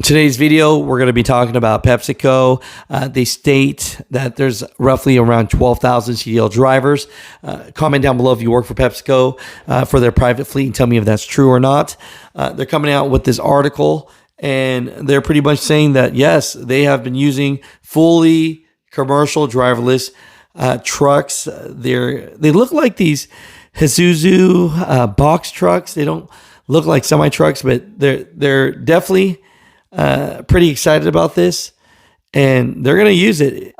Today's video, we're going to be talking about PepsiCo. They state that there's roughly around 12,000 CDL drivers. Comment down below if you work for PepsiCo for their private fleet and tell me if that's true or not. They're coming out with this article and they're pretty much saying that, yes, they have been using fully commercial driverless trucks. They look like these Isuzu box trucks. They don't look like semi trucks, but they're definitely pretty excited about this, and they're going to use it.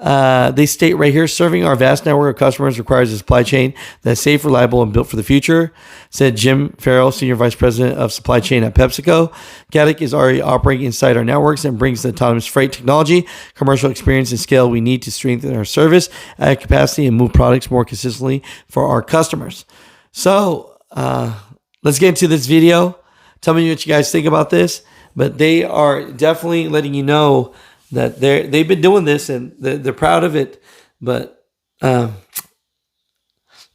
They state right here, serving our vast network of customers requires a supply chain that's safe, reliable, and built for the future, said Jim Farrell, Senior Vice President of Supply Chain at PepsiCo. Gatik is already operating inside our networks and brings the autonomous freight technology, commercial experience, and scale we need to strengthen our service, add capacity, and move products more consistently for our customers. So let's get into this video. Tell me what you guys think about this. But they are definitely letting you know that they've been doing this and they're proud of it. But I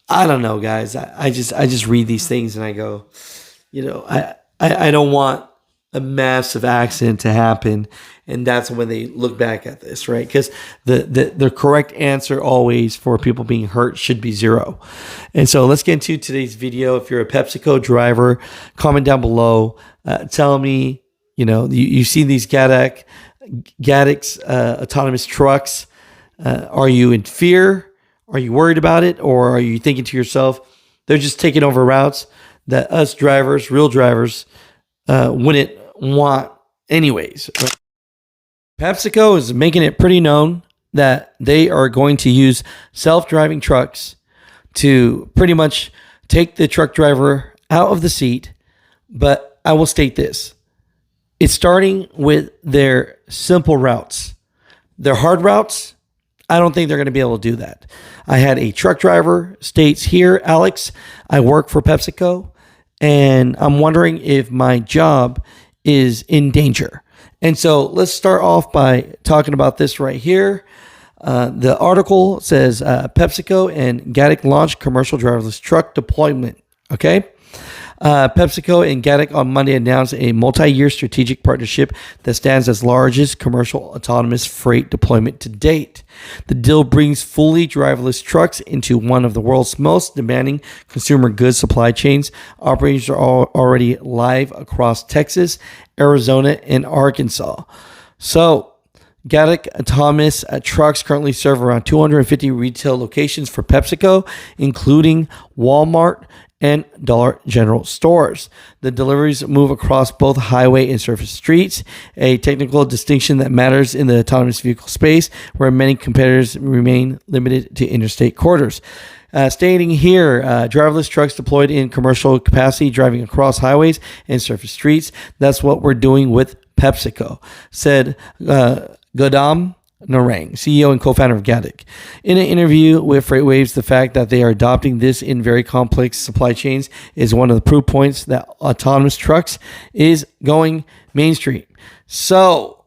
don't know, guys. I just read these things and I go, I don't want a massive accident to happen. And that's when they look back at this, right? Because the correct answer always for people being hurt should be 0. And so let's get into today's video. If you're a PepsiCo driver, comment down below. Tell me, you see these Gatik's autonomous trucks. Are you in fear? Are you worried about it? Or are you thinking to yourself, they're just taking over routes that us drivers, real drivers, wouldn't want anyways? PepsiCo is making it pretty known that they are going to use self-driving trucks to pretty much take the truck driver out of the seat. But I will state this. It's starting with their simple routes. Their hard routes, I don't think they're going to be able to do that. I had a truck driver states here, Alex, I work for PepsiCo, and I'm wondering if my job is in danger. And so let's start off by talking about this right here. The article says PepsiCo and Gatik launched commercial driverless truck deployment. Okay. PepsiCo and Gatik on Monday announced a multi-year strategic partnership that stands as largest commercial autonomous freight deployment to date. The deal brings fully driverless trucks into one of the world's most demanding consumer goods supply chains. Operations are already live across Texas, Arizona, and Arkansas. So Gatik autonomous trucks currently serve around 250 retail locations for PepsiCo, including Walmart and Dollar General stores. The deliveries move across both highway and surface streets, a technical distinction that matters in the autonomous vehicle space, where many competitors remain limited to interstate corridors. Stating here, driverless trucks deployed in commercial capacity, driving across highways and surface streets. That's what we're doing with PepsiCo, said Godam Narang, CEO and co-founder of Gatik. In an interview with FreightWaves, the fact that they are adopting this in very complex supply chains is one of the proof points that autonomous trucks is going mainstream. So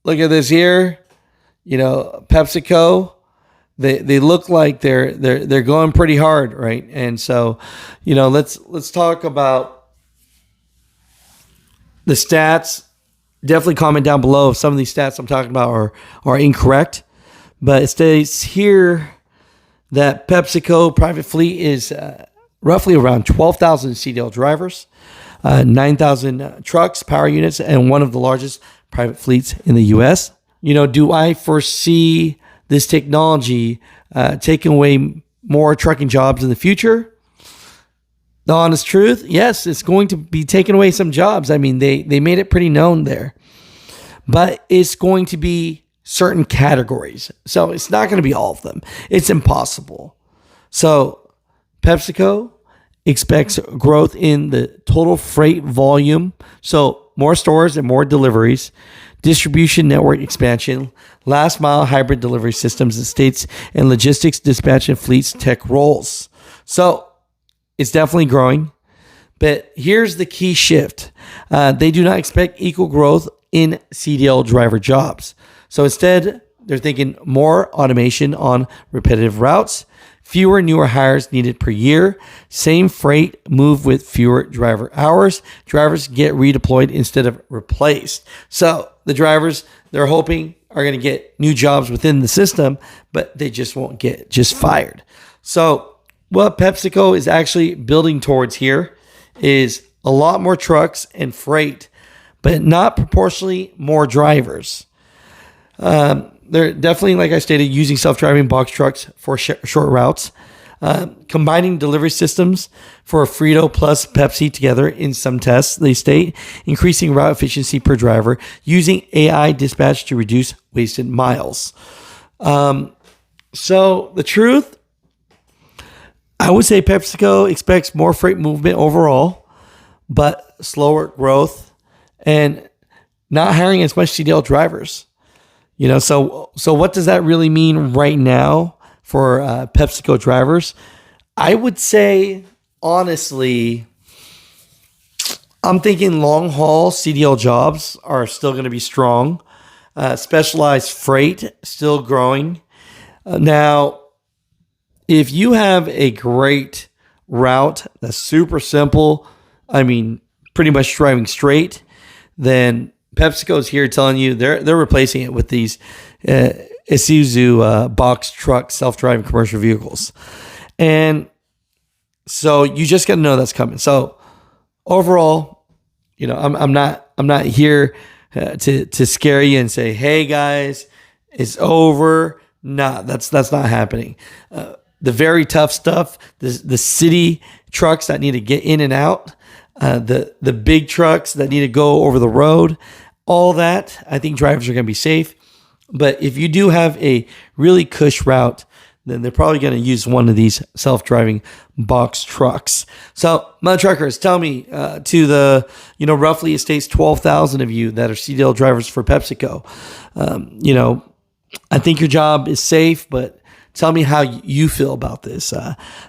look at this here. PepsiCo, they look like they're going pretty hard, right? And so, let's talk about the stats. Definitely comment down below if some of these stats I'm talking about are incorrect. But it states here that PepsiCo private fleet is roughly around 12,000 CDL drivers, 9,000 trucks, power units, and one of the largest private fleets in the U.S. Do I foresee this technology taking away more trucking jobs in the future? The honest truth, yes, it's going to be taking away some jobs. I mean, they made it pretty known there. But it's going to be certain categories. So it's not going to be all of them. It's impossible. So PepsiCo expects growth in the total freight volume. So more stores and more deliveries, distribution network expansion, last mile hybrid delivery systems in states, and logistics, dispatch, and fleets tech roles. So it's definitely growing, but here's the key shift. They do not expect equal growth in CDL driver jobs. So instead, they're thinking more automation on repetitive routes, fewer newer hires needed per year. Same freight move with fewer driver hours. Drivers get redeployed instead of replaced. So the drivers, they're hoping, are going to get new jobs within the system, but they just won't get just fired. So what PepsiCo is actually building towards here is a lot more trucks and freight, but not proportionally more drivers. They're definitely, like I stated, using self-driving box trucks for short routes, combining delivery systems for Frito plus Pepsi together in some tests, they state, increasing route efficiency per driver, using AI dispatch to reduce wasted miles. So the truth, I would say PepsiCo expects more freight movement overall, but slower growth and not hiring as much CDL drivers. So what does that really mean right now for PepsiCo drivers? I would say, honestly, I'm thinking long haul CDL jobs are still going to be strong. Specialized freight still growing. Now, if you have a great route that's super simple, pretty much driving straight, then PepsiCo is here telling you they're replacing it with these Isuzu box truck self-driving commercial vehicles, and so you just got to know that's coming. So overall, I'm not here to scare you and say, hey guys, it's over. Nah, that's not happening. The very tough stuff, the city trucks that need to get in and out, the big trucks that need to go over the road, all that, I think drivers are going to be safe. But if you do have a really cush route, then they're probably going to use one of these self-driving box trucks. So, Mutha Truckers, tell me, to the, roughly it states 12,000 of you that are CDL drivers for PepsiCo. I think your job is safe, but tell me how you feel about this.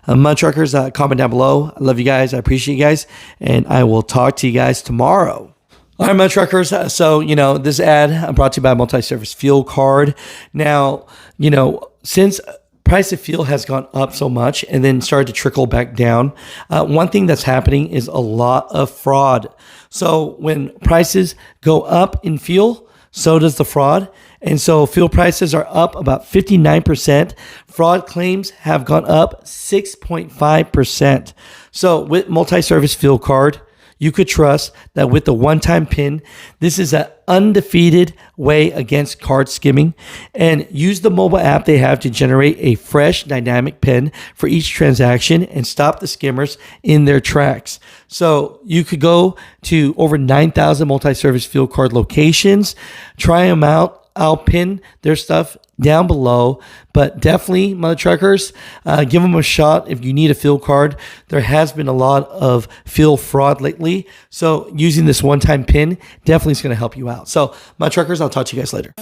Mutha Truckers, comment down below. I love you guys. I appreciate you guys. And I will talk to you guys tomorrow. All right, Mutha Truckers. So, this ad brought to you by Multi-Service Fuel Card. Now, since price of fuel has gone up so much and then started to trickle back down, one thing that's happening is a lot of fraud. So when prices go up in fuel, so does the fraud. And so fuel prices are up about 59%. Fraud claims have gone up 6.5%. So with Multi-Service Fuel Card, you could trust that with the one-time PIN, this is an undefeated way against card skimming. And use the mobile app they have to generate a fresh dynamic PIN for each transaction and stop the skimmers in their tracks. So you could go to over 9,000 Multi-Service Fuel Card locations, try them out. I'll pin their stuff down below, but definitely, Mutha Truckers, give them a shot if you need a fuel card. There has been a lot of fuel fraud lately, so using this one-time PIN definitely is going to help you out. So, Mutha Truckers, I'll talk to you guys later.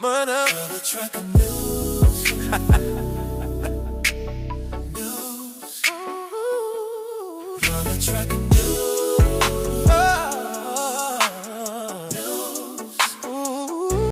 Mutha Trucker News. Mutha Trucker News.